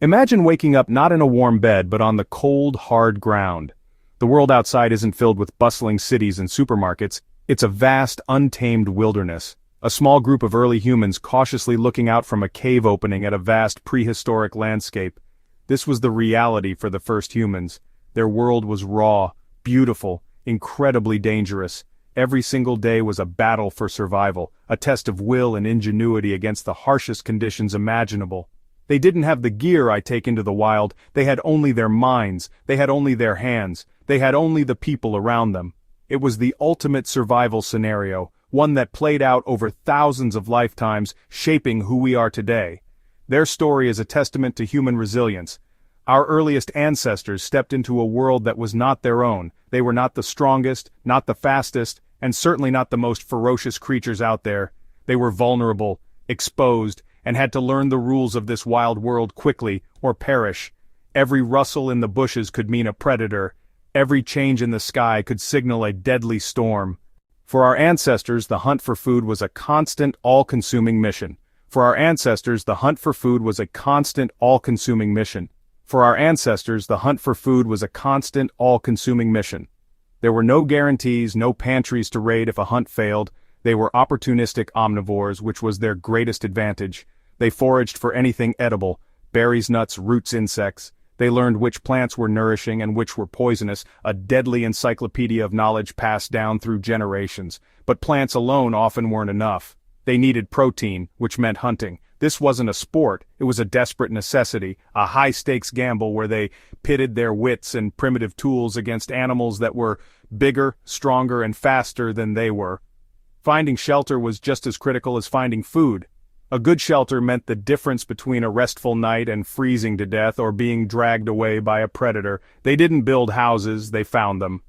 Imagine waking up not in a warm bed but on the cold, hard ground. The world outside isn't filled with bustling cities and supermarkets, it's a vast, untamed wilderness. A small group of early humans cautiously looking out from a cave opening at a vast prehistoric landscape. This was the reality for the first humans. Their world was raw, beautiful, incredibly dangerous. Every single day was a battle for survival, a test of will and ingenuity against the harshest conditions imaginable. They didn't have the gear I take into the wild, they had only their minds, they had only their hands, they had only the people around them. It was the ultimate survival scenario, one that played out over thousands of lifetimes, shaping who we are today. Their story is a testament to human resilience. Our earliest ancestors stepped into a world that was not their own. They were not the strongest, not the fastest, and certainly not the most ferocious creatures out there. They were vulnerable, exposed, and had to learn the rules of this wild world quickly, or perish. Every rustle in the bushes could mean a predator. Every change in the sky could signal a deadly storm. For our ancestors, the hunt for food was a constant, all-consuming mission. For our ancestors, the hunt for food was a constant, all-consuming mission. For our ancestors, the hunt for food was a constant, all-consuming mission. There were no guarantees, no pantries to raid if a hunt failed. They were opportunistic omnivores, which was their greatest advantage. They foraged for anything edible, berries, nuts, roots, insects. They learned which plants were nourishing and which were poisonous, a deadly encyclopedia of knowledge passed down through generations. But plants alone often weren't enough. They needed protein, which meant hunting. This wasn't a sport, it was a desperate necessity, a high-stakes gamble where they pitted their wits and primitive tools against animals that were bigger, stronger, and faster than they were. Finding shelter was just as critical as finding food. A good shelter meant the difference between a restful night and freezing to death or being dragged away by a predator. They didn't build houses, they found them.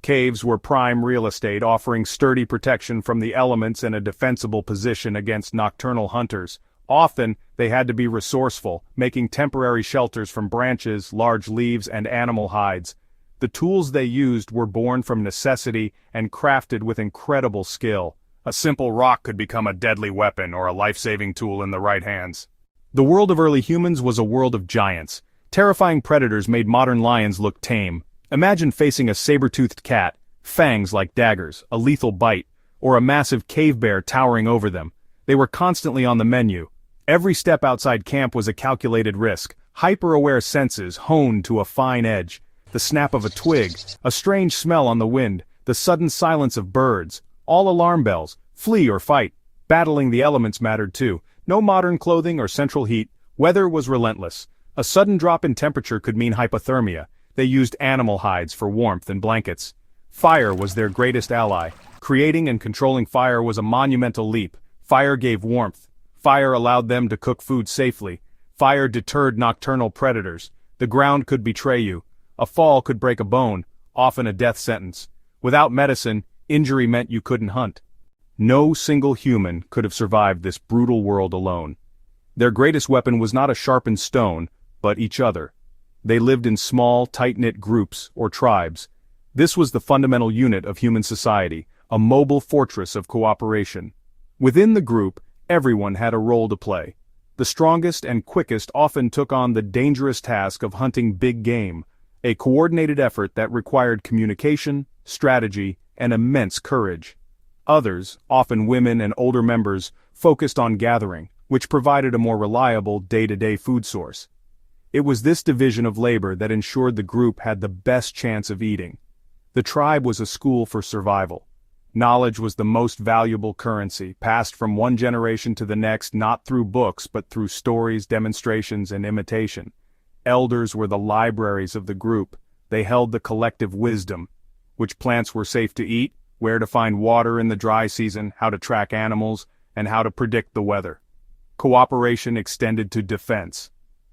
Caves were prime real estate, offering sturdy protection from the elements and a defensible position against nocturnal hunters. Often, they had to be resourceful, making temporary shelters from branches, large leaves, and animal hides. The tools they used were born from necessity and crafted with incredible skill. A simple rock could become a deadly weapon or a life-saving tool in the right hands. The world of early humans was a world of giants. Terrifying predators made modern lions look tame. Imagine facing a saber-toothed cat, fangs like daggers, a lethal bite, or a massive cave bear towering over them. They were constantly on the menu. Every step outside camp was a calculated risk, hyper-aware senses honed to a fine edge. The snap of a twig, a strange smell on the wind, the sudden silence of birds, all alarm bells, flee or fight. Battling the elements mattered too. No modern clothing or central heat, weather was relentless. A sudden drop in temperature could mean hypothermia. They used animal hides for warmth and blankets. Fire was their greatest ally. Creating and controlling fire was a monumental leap. Fire gave warmth. Fire allowed them to cook food safely. Fire deterred nocturnal predators. The ground could betray you. A fall could break a bone, often a death sentence. Without medicine, injury meant you couldn't hunt. No single human could have survived this brutal world alone. Their greatest weapon was not a sharpened stone, but each other. They lived in small, tight-knit groups, or tribes. This was the fundamental unit of human society, a mobile fortress of cooperation. Within the group, everyone had a role to play. The strongest and quickest often took on the dangerous task of hunting big game, a coordinated effort that required communication, strategy, and immense courage. Others, often women and older members, focused on gathering, which provided a more reliable day-to-day food source. It was this division of labor that ensured the group had the best chance of eating. The tribe was a school for survival. Knowledge was the most valuable currency, passed from one generation to the next not through books but through stories, demonstrations, and imitation. Elders were the libraries of the group. They held the collective wisdom. Which plants were safe to eat, where to find water in the dry season, how to track animals, and how to predict the weather. Cooperation extended to defense.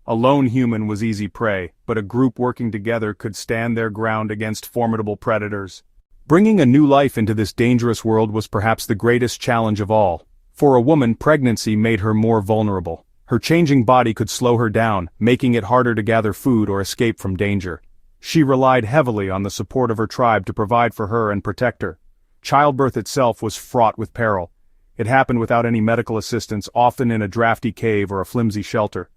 A lone human was easy prey, but a group working together could stand their ground against formidable predators. Bringing a new life into this dangerous world was perhaps the greatest challenge of all. For a woman, pregnancy made her more vulnerable. Her changing body could slow her down, making it harder to gather food or escape from danger. She relied heavily on the support of her tribe to provide for her and protect her. Childbirth itself was fraught with peril. It happened without any medical assistance, often in a drafty cave or a flimsy shelter.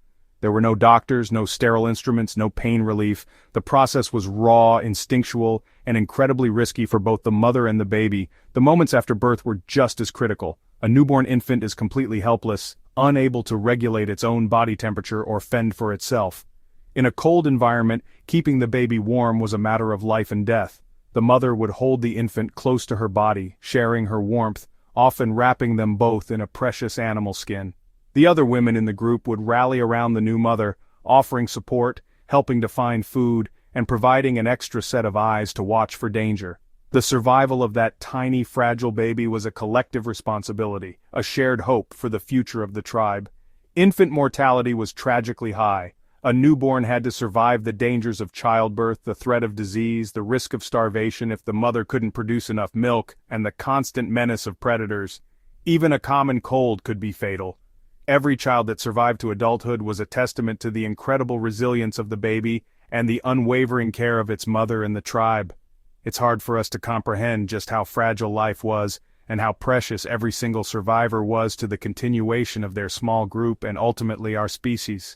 There were no doctors, no sterile instruments, no pain relief. The process was raw, instinctual, and incredibly risky for both the mother and the baby. The moments after birth were just as critical. A newborn infant is completely helpless, unable to regulate its own body temperature or fend for itself. In a cold environment, keeping the baby warm was a matter of life and death. The mother would hold the infant close to her body, sharing her warmth, often wrapping them both in a precious animal skin. The other women in the group would rally around the new mother, offering support, helping to find food, and providing an extra set of eyes to watch for danger. The survival of that tiny, fragile baby was a collective responsibility, a shared hope for the future of the tribe. Infant mortality was tragically high. A newborn had to survive the dangers of childbirth, the threat of disease, the risk of starvation if the mother couldn't produce enough milk, and the constant menace of predators. Even a common cold could be fatal. Every child that survived to adulthood was a testament to the incredible resilience of the baby and the unwavering care of its mother and the tribe. It's hard for us to comprehend just how fragile life was, and how precious every single survivor was to the continuation of their small group and ultimately our species.